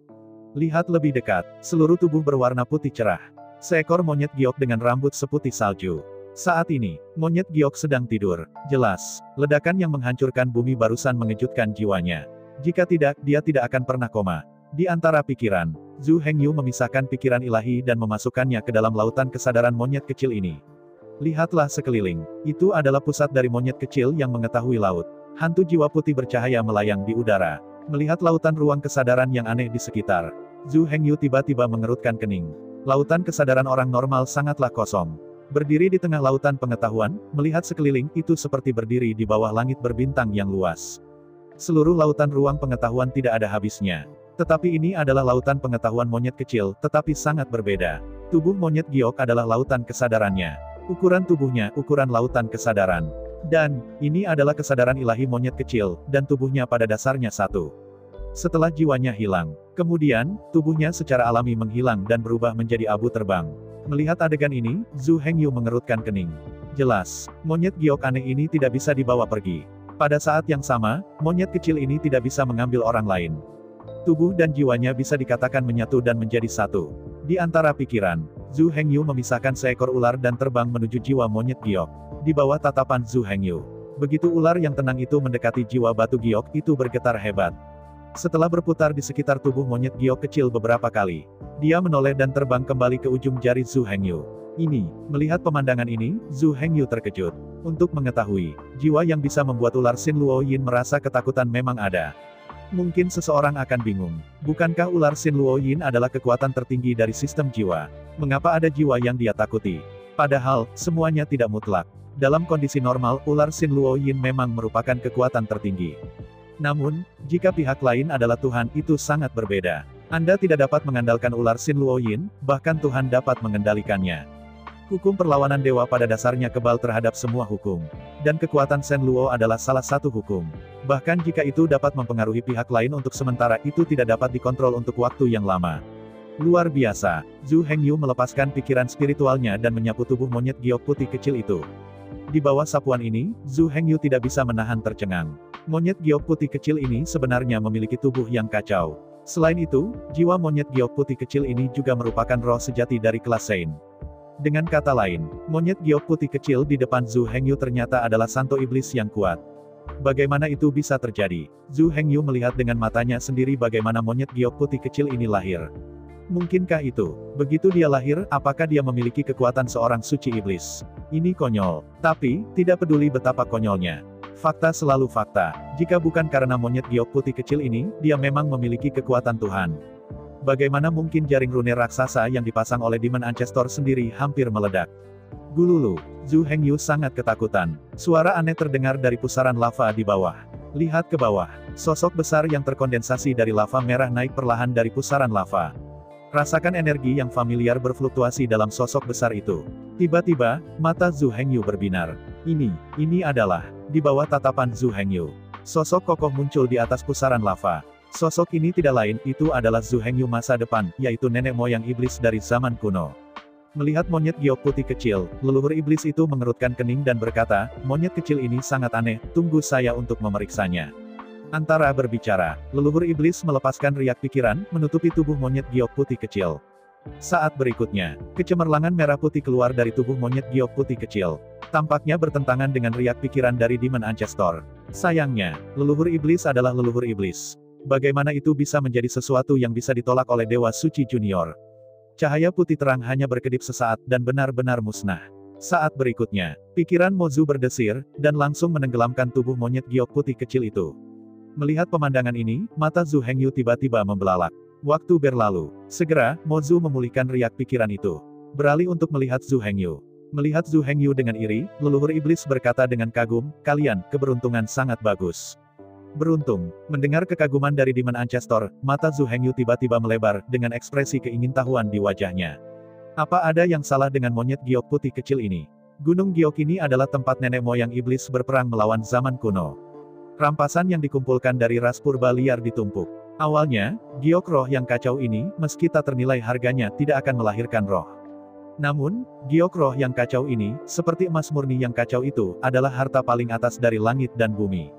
S2: Lihat lebih dekat, seluruh tubuh berwarna putih cerah. Seekor monyet giok dengan rambut seputih salju. Saat ini, monyet giok sedang tidur. Jelas, ledakan yang menghancurkan bumi barusan mengejutkan jiwanya. Jika tidak, dia tidak akan pernah koma. Di antara pikiran, Zhu Hengyu memisahkan pikiran ilahi dan memasukkannya ke dalam lautan kesadaran monyet kecil ini. Lihatlah sekeliling, itu adalah pusat dari monyet kecil yang mengetahui laut. Hantu jiwa putih bercahaya melayang di udara. Melihat lautan ruang kesadaran yang aneh di sekitar, Zhu Hengyu tiba-tiba mengerutkan kening. Lautan kesadaran orang normal sangatlah kosong. Berdiri di tengah lautan pengetahuan, melihat sekeliling itu seperti berdiri di bawah langit berbintang yang luas. Seluruh lautan ruang pengetahuan tidak ada habisnya. Tetapi ini adalah lautan pengetahuan monyet kecil, tetapi sangat berbeda. Tubuh monyet giok adalah lautan kesadarannya. Ukuran tubuhnya, ukuran lautan kesadaran. Dan, ini adalah kesadaran ilahi monyet kecil, dan tubuhnya pada dasarnya satu. Setelah jiwanya hilang, kemudian, tubuhnya secara alami menghilang dan berubah menjadi abu terbang. Melihat adegan ini, Zhu Hengyu mengerutkan kening. Jelas, monyet giok aneh ini tidak bisa dibawa pergi. Pada saat yang sama, monyet kecil ini tidak bisa mengambil orang lain. Tubuh dan jiwanya bisa dikatakan menyatu dan menjadi satu. Di antara pikiran, Zhu Hengyu memisahkan seekor ular dan terbang menuju jiwa monyet giok. Di bawah tatapan Zhu Hengyu, begitu ular yang tenang itu mendekati jiwa batu giok, itu bergetar hebat. Setelah berputar di sekitar tubuh monyet giok kecil beberapa kali, dia menoleh dan terbang kembali ke ujung jari Zhu Hengyu. Melihat pemandangan ini, Zhu Hengyu terkejut. Untuk mengetahui, jiwa yang bisa membuat ular Xin Luo Yin merasa ketakutan memang ada. Mungkin seseorang akan bingung. Bukankah ular Xin Luo Yin adalah kekuatan tertinggi dari sistem jiwa? Mengapa ada jiwa yang dia takuti? Padahal, semuanya tidak mutlak. Dalam kondisi normal, ular Xin Luo Yin memang merupakan kekuatan tertinggi. Namun, jika pihak lain adalah Tuhan, itu sangat berbeda. Anda tidak dapat mengandalkan ular Xin Luo Yin, bahkan Tuhan dapat mengendalikannya. Hukum perlawanan dewa pada dasarnya kebal terhadap semua hukum. Dan kekuatan Shen Luo adalah salah satu hukum. Bahkan jika itu dapat mempengaruhi pihak lain untuk sementara, itu tidak dapat dikontrol untuk waktu yang lama. Luar biasa, Zhu Hengyu melepaskan pikiran spiritualnya dan menyapu tubuh monyet giok putih kecil itu. Di bawah sapuan ini, Zhu Hengyu tidak bisa menahan tercengang. Monyet giok putih kecil ini sebenarnya memiliki tubuh yang kacau. Selain itu, jiwa monyet giok putih kecil ini juga merupakan roh sejati dari kelas Sein. Dengan kata lain, monyet giok putih kecil di depan Zhu Hengyu ternyata adalah santo iblis yang kuat. Bagaimana itu bisa terjadi? Zhu Hengyu melihat dengan matanya sendiri bagaimana monyet giok putih kecil ini lahir. Mungkinkah itu? Begitu dia lahir, apakah dia memiliki kekuatan seorang suci iblis? Ini konyol. Tapi, tidak peduli betapa konyolnya. Fakta selalu fakta. Jika bukan karena monyet giok putih kecil ini, dia memang memiliki kekuatan Tuhan. Bagaimana mungkin jaring rune raksasa yang dipasang oleh Demon Ancestor sendiri hampir meledak? Gululu. Zhu Hengyu sangat ketakutan. Suara aneh terdengar dari pusaran lava di bawah. Lihat ke bawah. Sosok besar yang terkondensasi dari lava merah naik perlahan dari pusaran lava. Rasakan energi yang familiar berfluktuasi dalam sosok besar itu. Tiba-tiba, mata Zhu Hengyu berbinar. Ini adalah, di bawah tatapan Zhu Hengyu. Sosok kokoh muncul di atas pusaran lava. Sosok ini tidak lain, itu adalah Zhu Hengyu masa depan, yaitu nenek moyang iblis dari zaman kuno. Melihat monyet giok putih kecil, leluhur iblis itu mengerutkan kening dan berkata, monyet kecil ini sangat aneh, tunggu saya untuk memeriksanya. Antara berbicara, leluhur iblis melepaskan riak pikiran, menutupi tubuh monyet giok putih kecil. Saat berikutnya, kecemerlangan merah putih keluar dari tubuh monyet giok putih kecil. Tampaknya bertentangan dengan riak pikiran dari Demon Ancestor. Sayangnya, leluhur iblis adalah leluhur iblis. Bagaimana itu bisa menjadi sesuatu yang bisa ditolak oleh Dewa Suci Junior? Cahaya putih terang hanya berkedip sesaat dan benar-benar musnah. Saat berikutnya, pikiran Mozu berdesir, dan langsung menenggelamkan tubuh monyet giok putih kecil itu. Melihat pemandangan ini, mata Zhu Hengyu tiba-tiba membelalak. Waktu berlalu. Segera, Mozu memulihkan riak pikiran itu. Beralih untuk melihat Zhu Hengyu. Melihat Zhu Hengyu dengan iri, leluhur iblis berkata dengan kagum, kalian, keberuntungan sangat bagus. Beruntung, mendengar kekaguman dari Demon Ancestor, mata Zhu Hengyu tiba-tiba melebar, dengan ekspresi keingintahuan di wajahnya. Apa ada yang salah dengan monyet giok putih kecil ini? Gunung Giok ini adalah tempat nenek moyang iblis berperang melawan zaman kuno. Rampasan yang dikumpulkan dari ras purba liar ditumpuk. Awalnya, giok roh yang kacau ini, meski tak ternilai harganya, tidak akan melahirkan roh. Namun, giok roh yang kacau ini, seperti emas murni yang kacau itu, adalah harta paling atas dari langit dan bumi.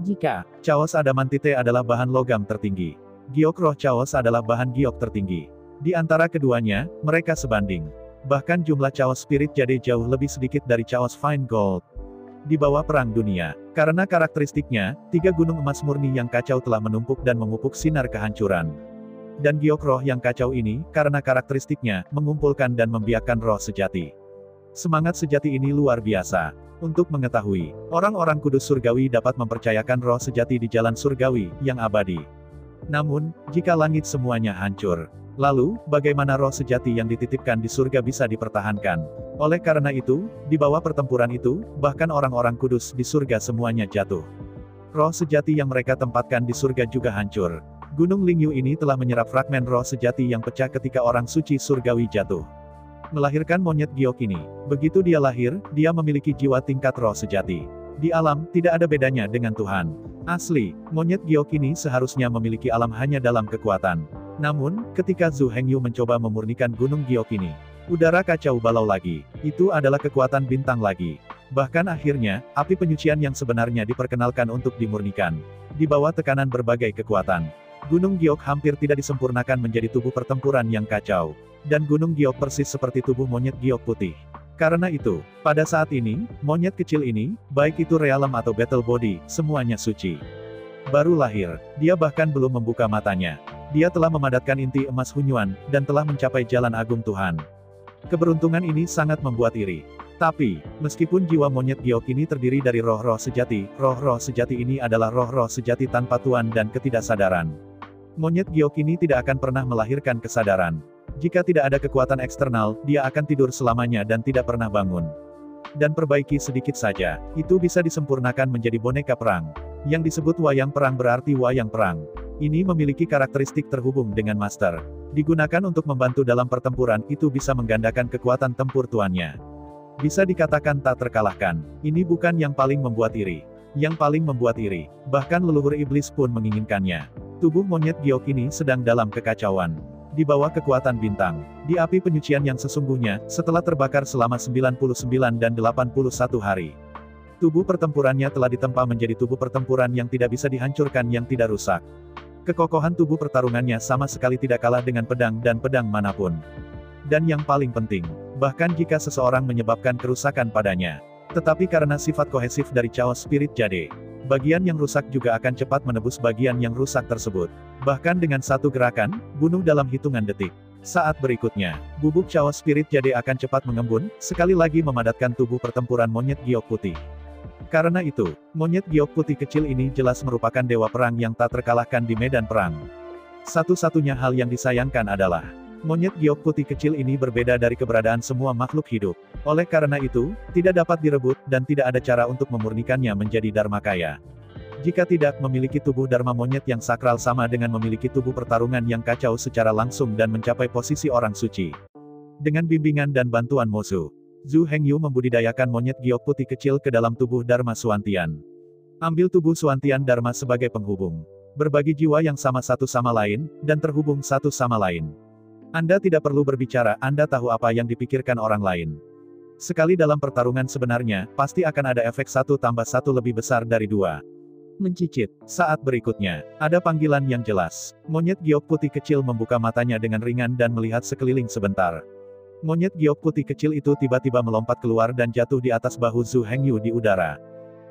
S2: Jika Chaos Adamantite adalah bahan logam tertinggi, giok roh Chaos adalah bahan giok tertinggi. Di antara keduanya, mereka sebanding. Bahkan jumlah Chaos Spirit Jade jauh lebih sedikit dari Chaos Fine Gold. Di bawah Perang Dunia, karena karakteristiknya, 3 gunung emas murni yang kacau telah menumpuk dan memupuk sinar kehancuran. Dan giok roh yang kacau ini, karena karakteristiknya, mengumpulkan dan membiakkan roh sejati. Semangat sejati ini luar biasa. Untuk mengetahui, orang-orang kudus surgawi dapat mempercayakan roh sejati di jalan surgawi, yang abadi. Namun, jika langit semuanya hancur, lalu, bagaimana roh sejati yang dititipkan di surga bisa dipertahankan? Oleh karena itu, di bawah pertempuran itu, bahkan orang-orang kudus di surga semuanya jatuh. Roh sejati yang mereka tempatkan di surga juga hancur. Gunung Lingyu ini telah menyerap fragmen roh sejati yang pecah ketika orang suci surgawi jatuh. Melahirkan monyet giok ini. Begitu dia lahir, dia memiliki jiwa tingkat roh sejati. Di alam, tidak ada bedanya dengan Tuhan. Asli, monyet giok ini seharusnya memiliki alam hanya dalam kekuatan. Namun, ketika Zhu Hengyu mencoba memurnikan gunung giok ini, udara kacau balau lagi. Itu adalah kekuatan bintang lagi. Bahkan akhirnya, api penyucian yang sebenarnya diperkenalkan untuk dimurnikan. Di bawah tekanan berbagai kekuatan, Gunung Giok hampir tidak disempurnakan menjadi tubuh pertempuran yang kacau. Dan Gunung Giok persis seperti tubuh monyet giok putih. Karena itu, pada saat ini, monyet kecil ini, baik itu realem atau battle body, semuanya suci. Baru lahir, dia bahkan belum membuka matanya. Dia telah memadatkan inti emas Hunyuan, dan telah mencapai jalan agung Tuhan. Keberuntungan ini sangat membuat iri. Tapi, meskipun jiwa monyet giok ini terdiri dari roh-roh sejati, roh-roh sejati ini adalah roh-roh sejati tanpa tuan dan ketidaksadaran. Monyet giok ini tidak akan pernah melahirkan kesadaran. Jika tidak ada kekuatan eksternal, dia akan tidur selamanya dan tidak pernah bangun. Dan perbaiki sedikit saja, itu bisa disempurnakan menjadi boneka perang. Yang disebut wayang perang berarti wayang perang. Ini memiliki karakteristik terhubung dengan master. Digunakan untuk membantu dalam pertempuran, itu bisa menggandakan kekuatan tempur tuannya. Bisa dikatakan tak terkalahkan. Ini bukan yang paling membuat iri. Yang paling membuat iri, bahkan leluhur iblis pun menginginkannya. Tubuh monyet giok ini sedang dalam kekacauan. Di bawah kekuatan bintang, di api penyucian yang sesungguhnya, setelah terbakar selama 99 dan 81 hari. Tubuh pertempurannya telah ditempa menjadi tubuh pertempuran yang tidak bisa dihancurkan yang tidak rusak. Kekokohan tubuh pertarungannya sama sekali tidak kalah dengan pedang dan pedang manapun. Dan yang paling penting, bahkan jika seseorang menyebabkan kerusakan padanya, tetapi karena sifat kohesif dari Chaos Spirit Jade, bagian yang rusak juga akan cepat menebus bagian yang rusak tersebut. Bahkan dengan satu gerakan, bunuh dalam hitungan detik. Saat berikutnya, bubuk Chaos Spirit Jade akan cepat mengembun, sekali lagi memadatkan tubuh pertempuran monyet giok putih. Karena itu, monyet giok putih kecil ini jelas merupakan dewa perang yang tak terkalahkan di medan perang. Satu-satunya hal yang disayangkan adalah, monyet giok putih kecil ini berbeda dari keberadaan semua makhluk hidup. Oleh karena itu, tidak dapat direbut, dan tidak ada cara untuk memurnikannya menjadi Dharmakaya. Jika tidak memiliki tubuh Dharma monyet yang sakral sama dengan memiliki tubuh pertarungan yang kacau secara langsung dan mencapai posisi orang suci. Dengan bimbingan dan bantuan Mozu, Zhu Hengyu membudidayakan monyet giok putih kecil ke dalam tubuh Dharma Suantian. Ambil tubuh Suantian Dharma sebagai penghubung. Berbagi jiwa yang sama satu sama lain, dan terhubung satu sama lain. Anda tidak perlu berbicara, Anda tahu apa yang dipikirkan orang lain. Sekali dalam pertarungan sebenarnya, pasti akan ada efek 1 tambah 1 lebih besar dari 2. Mencicit. Saat berikutnya, ada panggilan yang jelas. Monyet giok putih kecil membuka matanya dengan ringan dan melihat sekeliling sebentar. Monyet giok putih kecil itu tiba-tiba melompat keluar dan jatuh di atas bahu Zhu Hengyu di udara.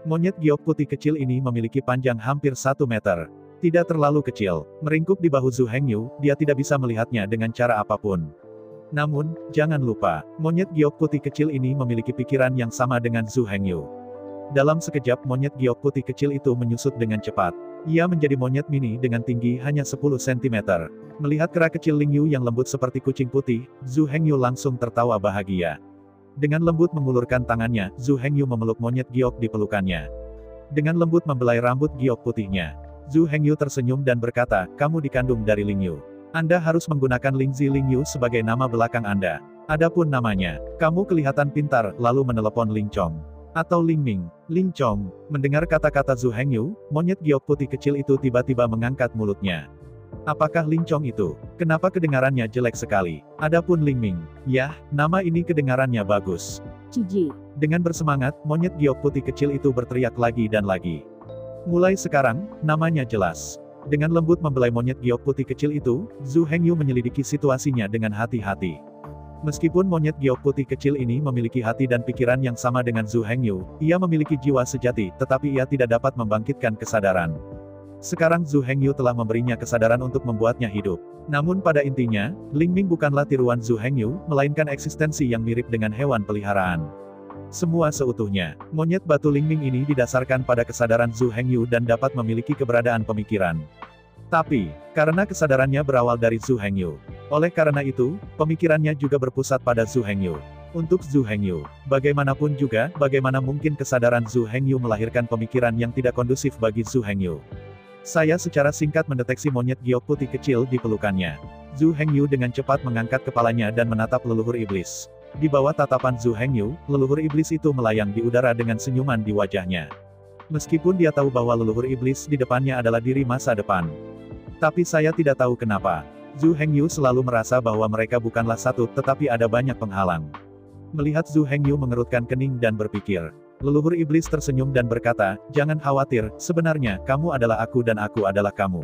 S2: Monyet giok putih kecil ini memiliki panjang hampir 1 meter. Tidak terlalu kecil, meringkuk di bahu Zhu Hengyu, dia tidak bisa melihatnya dengan cara apapun. Namun, jangan lupa, monyet giok putih kecil ini memiliki pikiran yang sama dengan Zhu Hengyu. Dalam sekejap monyet giok putih kecil itu menyusut dengan cepat. Ia menjadi monyet mini dengan tinggi hanya 10 cm. Melihat kera kecil Lingyu yang lembut seperti kucing putih, Zhu Hengyu langsung tertawa bahagia. Dengan lembut mengulurkan tangannya, Zhu Hengyu memeluk monyet giok di pelukannya. Dengan lembut membelai rambut giok putihnya. Zhu Hengyu tersenyum dan berkata, kamu dikandung dari Lingyu. Anda harus menggunakan Lingzi Lingyu sebagai nama belakang Anda. Adapun namanya, kamu kelihatan pintar, lalu menelepon Ling Chong. Atau Ling Ming. Ling Chong. Mendengar kata-kata Zhu Hengyu, monyet giok putih kecil itu tiba-tiba mengangkat mulutnya. Apakah Ling Chong itu? Kenapa kedengarannya jelek sekali? Adapun Ling Ming. Yah, nama ini kedengarannya bagus.
S3: Cici.
S2: Dengan bersemangat, monyet giok putih kecil itu berteriak lagi dan lagi. Mulai sekarang, namanya jelas. Dengan lembut membelai monyet giok putih kecil itu, Zhu Hengyu menyelidiki situasinya dengan hati-hati. Meskipun monyet giok putih kecil ini memiliki hati dan pikiran yang sama dengan Zhu Hengyu, ia memiliki jiwa sejati, tetapi ia tidak dapat membangkitkan kesadaran. Sekarang Zhu Hengyu telah memberinya kesadaran untuk membuatnya hidup. Namun pada intinya, Ling Ming bukanlah tiruan Zhu Hengyu, melainkan eksistensi yang mirip dengan hewan peliharaan. Semua seutuhnya, monyet batu Ling Ming ini didasarkan pada kesadaran Zhu Hengyu dan dapat memiliki keberadaan pemikiran. Tapi, karena kesadarannya berawal dari Zhu Hengyu. Oleh karena itu, pemikirannya juga berpusat pada Zhu Hengyu. Untuk Zhu Hengyu, bagaimanapun juga, bagaimana mungkin kesadaran Zhu Hengyu melahirkan pemikiran yang tidak kondusif bagi Zhu Hengyu. Saya secara singkat mendeteksi monyet giok putih kecil di pelukannya. Zhu Hengyu dengan cepat mengangkat kepalanya dan menatap leluhur iblis. Di bawah tatapan Zhu Hengyu, leluhur iblis itu melayang di udara dengan senyuman di wajahnya. Meskipun dia tahu bahwa leluhur iblis di depannya adalah diri masa depan. Tapi saya tidak tahu kenapa. Zhu Hengyu selalu merasa bahwa mereka bukanlah satu, tetapi ada banyak penghalang. Melihat Zhu Hengyu mengerutkan kening dan berpikir. Leluhur iblis tersenyum dan berkata, jangan khawatir, sebenarnya, kamu adalah aku dan aku adalah kamu.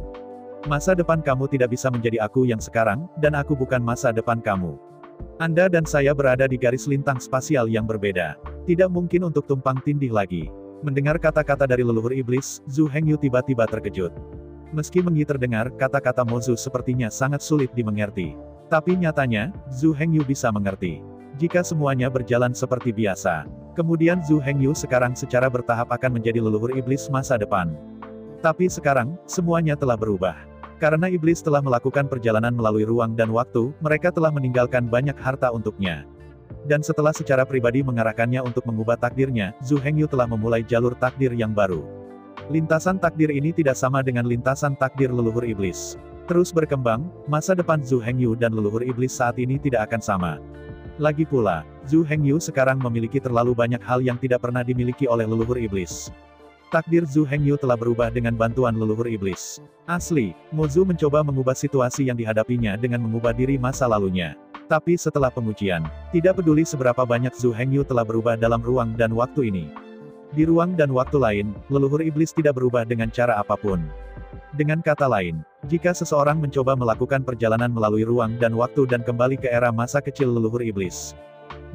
S2: Masa depan kamu tidak bisa menjadi aku yang sekarang, dan aku bukan masa depan kamu. Anda dan saya berada di garis lintang spasial yang berbeda. Tidak mungkin untuk tumpang tindih lagi. Mendengar kata-kata dari leluhur iblis, Zhu Hengyu tiba-tiba terkejut. Meski terdengar, kata-kata Mozu sepertinya sangat sulit dimengerti. Tapi nyatanya, Zhu Hengyu bisa mengerti. Jika semuanya berjalan seperti biasa. Kemudian Zhu Hengyu sekarang secara bertahap akan menjadi leluhur iblis masa depan. Tapi sekarang, semuanya telah berubah. Karena iblis telah melakukan perjalanan melalui ruang dan waktu, mereka telah meninggalkan banyak harta untuknya. Dan setelah secara pribadi mengarahkannya untuk mengubah takdirnya, Zhu Hengyu telah memulai jalur takdir yang baru. Lintasan takdir ini tidak sama dengan lintasan takdir leluhur iblis. Terus berkembang, masa depan Zhu Hengyu dan leluhur iblis saat ini tidak akan sama. Lagi pula, Zhu Hengyu sekarang memiliki terlalu banyak hal yang tidak pernah dimiliki oleh leluhur iblis. Takdir Zhu Hengyu telah berubah dengan bantuan leluhur iblis. Asli, Mozu mencoba mengubah situasi yang dihadapinya dengan mengubah diri masa lalunya. Tapi setelah pengujian, tidak peduli seberapa banyak Zhu Hengyu telah berubah dalam ruang dan waktu ini. Di ruang dan waktu lain, leluhur iblis tidak berubah dengan cara apapun. Dengan kata lain, jika seseorang mencoba melakukan perjalanan melalui ruang dan waktu dan kembali ke era masa kecil leluhur iblis.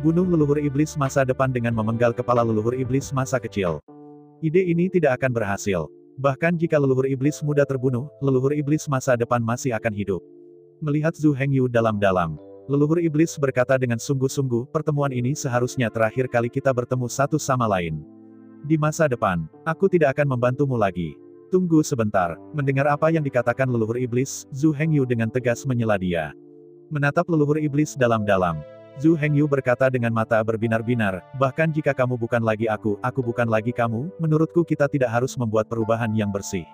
S2: Bunuh leluhur iblis masa depan dengan memenggal kepala leluhur iblis masa kecil. Ide ini tidak akan berhasil. Bahkan jika leluhur iblis muda terbunuh, leluhur iblis masa depan masih akan hidup. Melihat Zhu Hengyu dalam-dalam, leluhur iblis berkata dengan sungguh-sungguh, pertemuan ini seharusnya terakhir kali kita bertemu satu sama lain. Di masa depan, aku tidak akan membantumu lagi. Tunggu sebentar. Mendengar apa yang dikatakan leluhur iblis, Zhu Hengyu dengan tegas menyela dia. Menatap leluhur iblis dalam-dalam. Zhu Hengyu berkata dengan mata berbinar-binar, bahkan jika kamu bukan lagi aku bukan lagi kamu, menurutku kita tidak harus membuat perubahan yang bersih.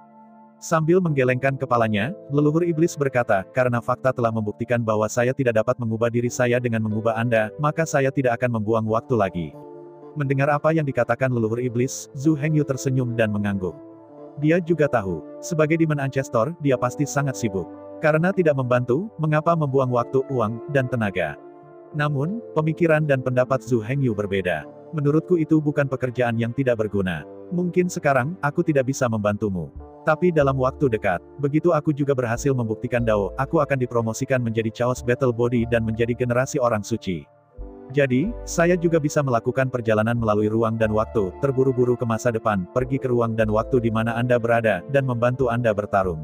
S2: Sambil menggelengkan kepalanya, leluhur iblis berkata, karena fakta telah membuktikan bahwa saya tidak dapat mengubah diri saya dengan mengubah Anda, maka saya tidak akan membuang waktu lagi. Mendengar apa yang dikatakan leluhur iblis, Zhu Hengyu tersenyum dan mengangguk. Dia juga tahu, sebagai Demon Ancestor, dia pasti sangat sibuk. Karena tidak membantu, mengapa membuang waktu, uang, dan tenaga. Namun, pemikiran dan pendapat Zhu Hengyu berbeda. Menurutku itu bukan pekerjaan yang tidak berguna. Mungkin sekarang, aku tidak bisa membantumu. Tapi dalam waktu dekat, begitu aku juga berhasil membuktikan Dao, aku akan dipromosikan menjadi Chaos Battle Body dan menjadi generasi orang suci. Jadi, saya juga bisa melakukan perjalanan melalui ruang dan waktu, terburu-buru ke masa depan, pergi ke ruang dan waktu di mana Anda berada, dan membantu Anda bertarung.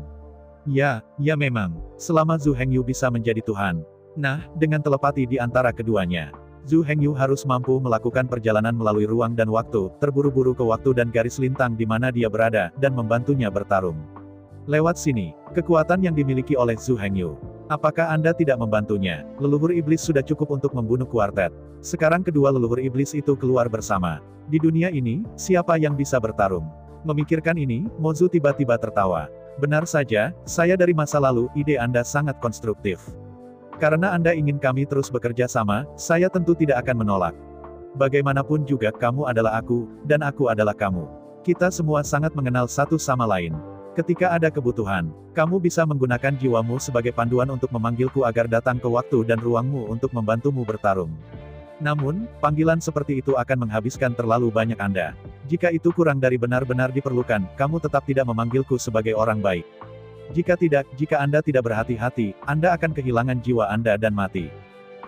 S2: Ya memang, selama Zhu Hengyu bisa menjadi Tuhan. Nah, dengan telepati di antara keduanya, Zhu Hengyu harus mampu melakukan perjalanan melalui ruang dan waktu, terburu-buru ke waktu dan garis lintang di mana dia berada, dan membantunya bertarung. Lewat sini, kekuatan yang dimiliki oleh Zhu Hengyu. Apakah Anda tidak membantunya? Leluhur iblis sudah cukup untuk membunuh kuartet. Sekarang kedua leluhur iblis itu keluar bersama. Di dunia ini, siapa yang bisa bertarung? Memikirkan ini, Mozu tiba-tiba tertawa. Benar saja, saya dari masa lalu, ide Anda sangat konstruktif. Karena Anda ingin kami terus bekerja sama, saya tentu tidak akan menolak. Bagaimanapun juga kamu adalah aku, dan aku adalah kamu. Kita semua sangat mengenal satu sama lain. Ketika ada kebutuhan, kamu bisa menggunakan jiwamu sebagai panduan untuk memanggilku agar datang ke waktu dan ruangmu untuk membantumu bertarung. Namun, panggilan seperti itu akan menghabiskan terlalu banyak Anda. Jika itu kurang dari benar-benar diperlukan, kamu tetap tidak memanggilku sebagai orang baik. Jika tidak, jika Anda tidak berhati-hati, Anda akan kehilangan jiwa Anda dan mati.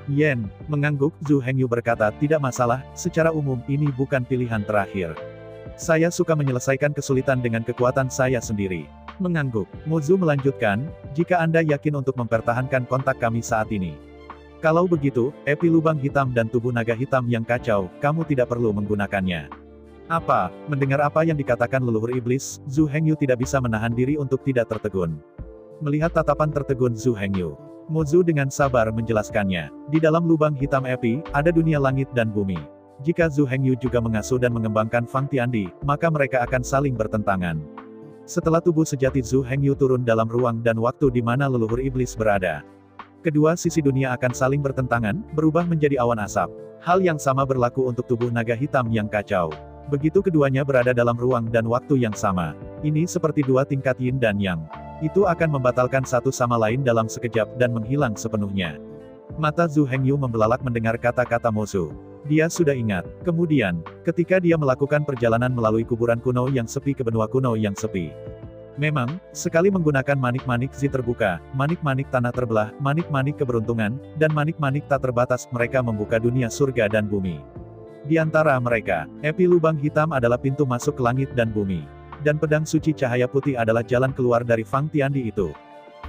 S2: Yen, mengangguk, Zhu Hengyu berkata, tidak masalah, secara umum, ini bukan pilihan terakhir. Saya suka menyelesaikan kesulitan dengan kekuatan saya sendiri. Mengangguk, Mozu melanjutkan, jika Anda yakin untuk mempertahankan kontak kami saat ini. Kalau begitu, epi lubang hitam dan tubuh naga hitam yang kacau, kamu tidak perlu menggunakannya. Apa? Mendengar apa yang dikatakan leluhur iblis, Zhu Hengyu tidak bisa menahan diri untuk tidak tertegun. Melihat tatapan tertegun Zhu Hengyu, Mozu dengan sabar menjelaskannya. Di dalam lubang hitam epi, ada dunia langit dan bumi. Jika Zhu Hengyu juga mengasuh dan mengembangkan Fang Tiandi, maka mereka akan saling bertentangan. Setelah tubuh sejati Zhu Hengyu turun dalam ruang dan waktu di mana leluhur iblis berada, kedua sisi dunia akan saling bertentangan, berubah menjadi awan asap. Hal yang sama berlaku untuk tubuh naga hitam yang kacau. Begitu keduanya berada dalam ruang dan waktu yang sama. Ini seperti dua tingkat yin dan yang. Itu akan membatalkan satu sama lain dalam sekejap dan menghilang sepenuhnya. Mata Zhu Hengyu membelalak mendengar kata-kata Mozu. Dia sudah ingat. Kemudian, ketika dia melakukan perjalanan melalui kuburan kuno yang sepi ke benua kuno yang sepi. Memang, sekali menggunakan manik-manik zi terbuka, manik-manik tanah terbelah, manik-manik keberuntungan, dan manik-manik tak terbatas, mereka membuka dunia surga dan bumi. Di antara mereka, epi lubang hitam adalah pintu masuk ke langit dan bumi. Dan pedang suci cahaya putih adalah jalan keluar dari Fang Tiandi itu.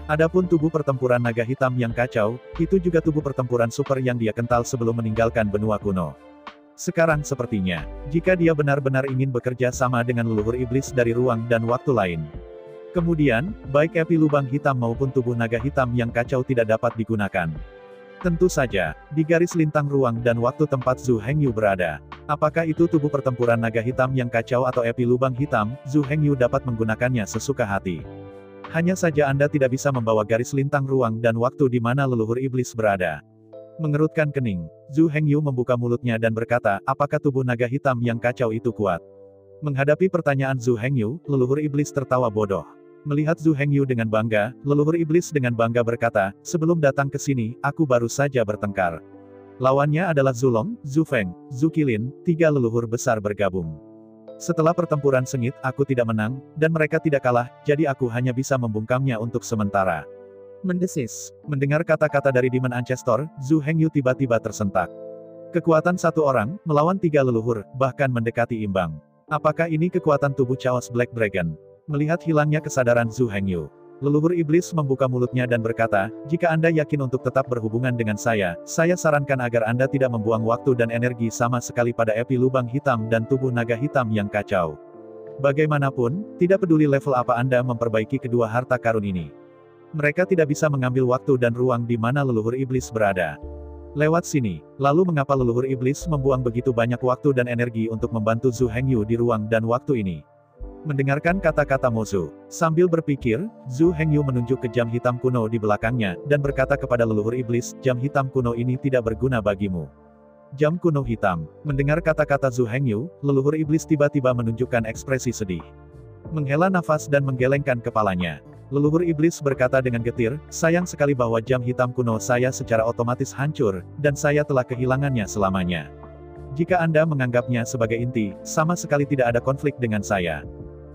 S2: Adapun tubuh pertempuran naga hitam yang kacau, itu juga tubuh pertempuran super yang dia kental sebelum meninggalkan benua kuno. Sekarang sepertinya, jika dia benar-benar ingin bekerja sama dengan leluhur iblis dari ruang dan waktu lain. Kemudian, baik epi lubang hitam maupun tubuh naga hitam yang kacau tidak dapat digunakan. Tentu saja, di garis lintang ruang dan waktu tempat Zhu Hengyu berada. Apakah itu tubuh pertempuran naga hitam yang kacau atau epi lubang hitam, Zhu Hengyu dapat menggunakannya sesuka hati. Hanya saja Anda tidak bisa membawa garis lintang ruang dan waktu di mana leluhur iblis berada. Mengerutkan kening, Zhu Hengyu membuka mulutnya dan berkata, apakah tubuh naga hitam yang kacau itu kuat? Menghadapi pertanyaan Zhu Hengyu, leluhur iblis tertawa bodoh. Melihat Zhu Hengyu dengan bangga, leluhur iblis dengan bangga berkata, sebelum datang ke sini, aku baru saja bertengkar. Lawannya adalah Zulong, Zhu Feng, Zhu Qilin, 3 leluhur besar bergabung. Setelah pertempuran sengit, aku tidak menang, dan mereka tidak kalah, jadi aku hanya bisa membungkamnya untuk sementara. Mendesis. Mendengar kata-kata dari Demon Ancestor, Zhu Hengyu tiba-tiba tersentak. Kekuatan satu orang, melawan 3 leluhur, bahkan mendekati imbang. Apakah ini kekuatan tubuh Chaos Black Dragon? Melihat hilangnya kesadaran Zhu Hengyu, leluhur iblis membuka mulutnya dan berkata, jika Anda yakin untuk tetap berhubungan dengan saya sarankan agar Anda tidak membuang waktu dan energi sama sekali pada epi lubang hitam dan tubuh naga hitam yang kacau. Bagaimanapun, tidak peduli level apa Anda memperbaiki kedua harta karun ini. Mereka tidak bisa mengambil waktu dan ruang di mana leluhur iblis berada. Lewat sini, lalu mengapa leluhur iblis membuang begitu banyak waktu dan energi untuk membantu Zhu Hengyu di ruang dan waktu ini? Mendengarkan kata-kata Mozu, sambil berpikir, Zhu Hengyu menunjuk ke jam hitam kuno di belakangnya, dan berkata kepada leluhur iblis, jam hitam kuno ini tidak berguna bagimu. Jam kuno hitam. Mendengar kata-kata Zhu Hengyu, leluhur iblis tiba-tiba menunjukkan ekspresi sedih. Menghela nafas dan menggelengkan kepalanya. Leluhur iblis berkata dengan getir, sayang sekali bahwa jam hitam kuno saya secara otomatis hancur, dan saya telah kehilangannya selamanya. Jika Anda menganggapnya sebagai inti, sama sekali tidak ada konflik dengan saya.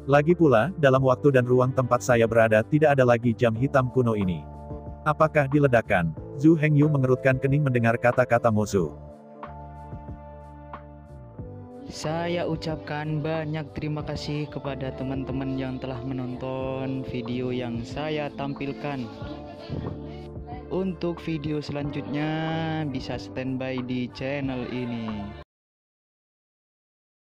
S2: Lagi pula, dalam waktu dan ruang tempat saya berada tidak ada lagi jam hitam kuno ini. Apakah diledakkan? Zhu Hengyu mengerutkan kening mendengar kata-kata Mozu.
S1: Saya ucapkan banyak terima kasih kepada teman-teman yang telah menonton video yang saya tampilkan. Untuk video selanjutnya bisa standby di channel ini.